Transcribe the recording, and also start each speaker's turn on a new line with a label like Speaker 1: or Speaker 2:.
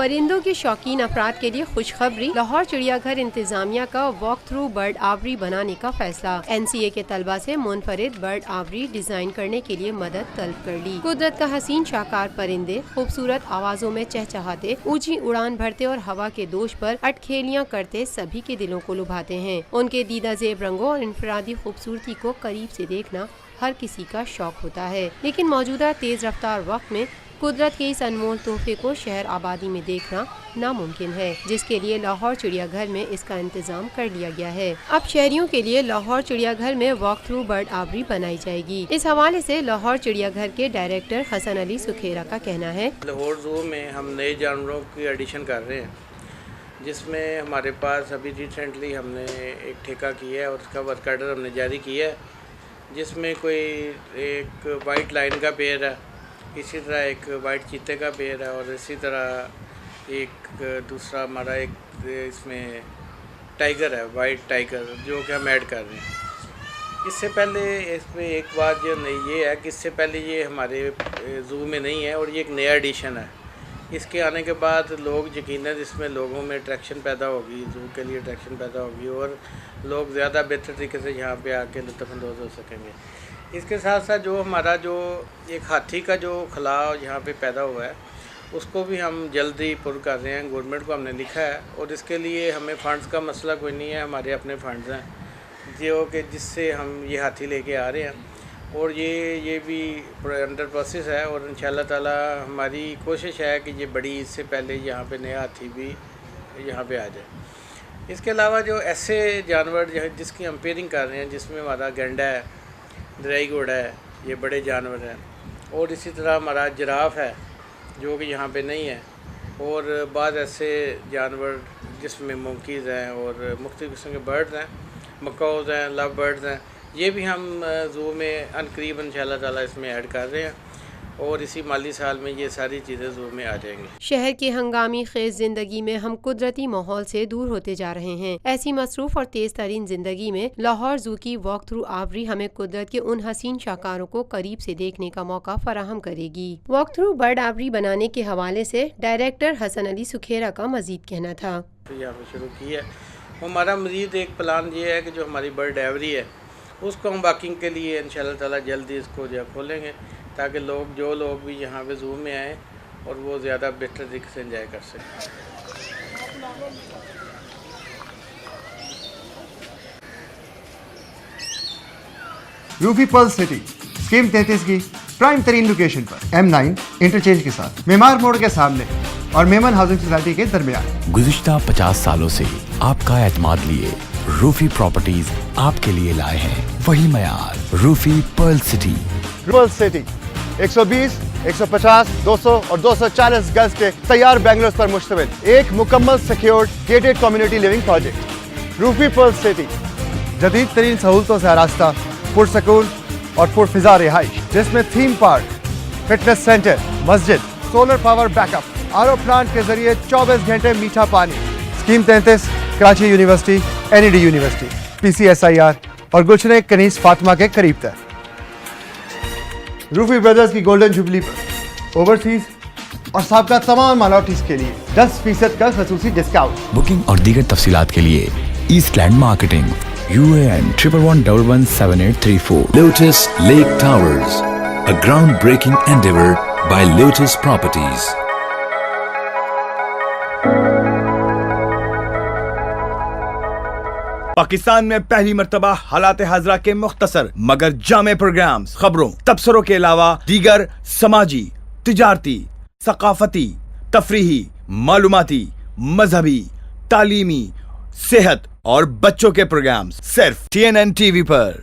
Speaker 1: پرندوں کے شوقین افراد کے لیے خوشخبری، لاہور چڑیا گھر انتظامیہ کا واک تھرو برڈ آوری بنانے کا فیصلہ۔ NCA کے طلبہ سے منفرد برڈ آوری ڈیزائن کرنے کے لیے مدد طلب کر لی۔ قدرت کا حسین شاہکار پرندے خوبصورت آوازوں میں چہچہاتے، اونچی اڑان بھرتے اور ہوا کے دوش پر اٹکھیلیاں کرتے سبھی کے دلوں کو لبھاتے ہیں۔ ان کے دیدہ زیب رنگوں اور انفرادی خوبصورتی کو قریب سے دیکھنا ہر کسی کا شوق ہوتا ہے، لیکن موجودہ تیز رفتار وقت میں قدرت کے اس انمول تحفے کو شہر آبادی میں دیکھنا ناممکن ہے، جس کے لیے لاہور چڑیا گھر میں اس کا انتظام کر لیا گیا ہے۔ اب شہریوں کے لیے لاہور چڑیا گھر میں واک تھرو برڈ آوری بنائی جائے گی۔ اس حوالے سے لاہور چڑیا گھر کے ڈائریکٹر حسن علی سکھیرا کا کہنا ہے،
Speaker 2: لاہور زو میں ہم نئے جانوروں کی ایڈیشن کر رہے ہیں، جس میں ہمارے پاس ابھی ریسنٹلی ہم نے ایک ٹھیکہ کیا ہے اور اس کا ورک آرڈر ہم نے جاری کیا ہے، جس میں کوئی ایک وائٹ لائن کا پیر ہے، اسی طرح ایک وائٹ چیتے کا پیر ہے، اور اسی طرح ایک دوسرا ہمارا ایک اس میں ٹائیگر ہے، وائٹ ٹائیگر، جو کہ ہم ایڈ کر رہے ہیں۔ اس سے پہلے اس میں ایک بات جو یہ ہے کہ اس سے پہلے یہ ہمارے زو میں نہیں ہے اور یہ ایک نیا ایڈیشن ہے۔ اس کے آنے کے بعد لوگ یقیناً اس میں لوگوں میں اٹریکشن پیدا ہوگی، زو کے لیے اٹریکشن پیدا ہوگی، اور لوگ زیادہ بہتر طریقے سے یہاں پہ آ کے لطف اندوز ہو سکیں گے۔ اس کے ساتھ ساتھ جو ہمارا جو ایک ہاتھی کا جو خلا یہاں پہ پیدا ہوا ہے، اس کو بھی ہم جلدی پر کر رہے ہیں۔ گورنمنٹ کو ہم نے لکھا ہے، اور اس کے لیے ہمیں فنڈز کا مسئلہ کوئی نہیں ہے، ہمارے اپنے فنڈز ہیں جو کہ جس سے ہم یہ ہاتھی لے کے آ رہے ہیں، اور یہ بھی انڈر پروسیس ہے، اور انشاءاللہ تعالی ہماری کوشش ہے کہ یہ بڑی اس سے پہلے یہاں پہ نیا ہاتھی بھی یہاں پہ آ جائے۔ اس کے علاوہ جو ایسے جانور جس کی ہم پیئرنگ کر رہے ہیں، جس میں ہمارا گینڈا ہے، درائی گھوڑا ہے، یہ بڑے جانور ہیں، اور اسی طرح ہمارا جراف ہے جو کہ یہاں پہ نہیں ہے، اور بعض ایسے جانور جس میں مونکیز ہیں اور مختلف قسم کے برڈز ہیں، مکوز ہیں، لو برڈز ہیں، یہ بھی ہم زو میں عنقریب انشاءاللہ تعالیٰ اس میں ایڈ کر رہے ہیں، اور اسی مالی سال میں یہ ساری چیزیں زو میں آ جائیں گی۔
Speaker 1: شہر کی ہنگامی خیز زندگی میں ہم قدرتی ماحول سے دور ہوتے جا رہے ہیں۔ ایسی مصروف اور تیز ترین زندگی میں لاہور زو کی واک تھرو آوری ہمیں قدرت کے ان حسین شاہکاروں کو قریب سے دیکھنے کا موقع فراہم کرے گی۔ واک تھرو برڈ آوری بنانے کے حوالے سے ڈائریکٹر حسن علی سکھیرا کا مزید کہنا تھا،
Speaker 2: یہاں پہ شروع کی ہے، ہمارا مزید ایک پلان یہ ہے کہ جو ہماری برڈ ایوری ہے اس کو ہم واکنگ کے لیے انشاءاللہ تعالیٰ جلدی اس کو جو کھولیں گے، تاکہ جو لوگ بھی یہاں پہ زو میں آئیں اور وہ زیادہ بہتر طریقے سے انجوائے کر سکیں۔
Speaker 3: روفی پرل سٹی اسکیم 33 کی پرائم ترین لوکیشن پر M9 انٹرچینج کے ساتھ معمار موڑ کے سامنے اور میمن ہاؤسنگ سوسائٹی کے درمیان۔
Speaker 4: گزشتہ 50 سالوں سے آپ کا اعتماد لیے روفی پراپرٹیز آپ کے لیے لائے ہیں وہی معیار، روفی پرل سٹی۔
Speaker 3: پرل سٹی 120، 150، 200 اور 240 گز کے تیار بنگلوز پر مشتمل ایک مکمل secured gated community living project. Rufi pearl city جدید ترین سہولتوں سے آراستہ، پرسکون اور پرفضا رہائش، جس میں تھیم پارک، فٹنس سینٹر، مسجد، solar power backup, RO plant کے ذریعے 24 گھنٹے میٹھا پانی۔ Scheme 33 Karachi university, NED university, PCSIR اور گلشن کنیز فاطمہ کے قریب تر۔ روفی بردرز کی گولڈن جوبلی پر اوورسیز اور سابقہ تمام مائنورٹیز کے لیے 10% کا خصوصی ڈسکاؤنٹ۔
Speaker 4: بکنگ اور دیگر تفصیلات کے لیے East Land marketing, UAN 11117834۔
Speaker 5: Lotus Lake Towers, a groundbreaking endeavor by Lotus Properties.
Speaker 6: Pakistan میں پہلی مرتبہ حالات حاضرہ کے مختصر مگر جامع پروگرامز، خبروں، تبصروں کے علاوہ دیگر سماجی، تجارتی، ثقافتی، تفریحی، معلوماتی، مذہبی، تعلیمی، صحت اور بچوں کے پروگرامز صرف TNN TV پر۔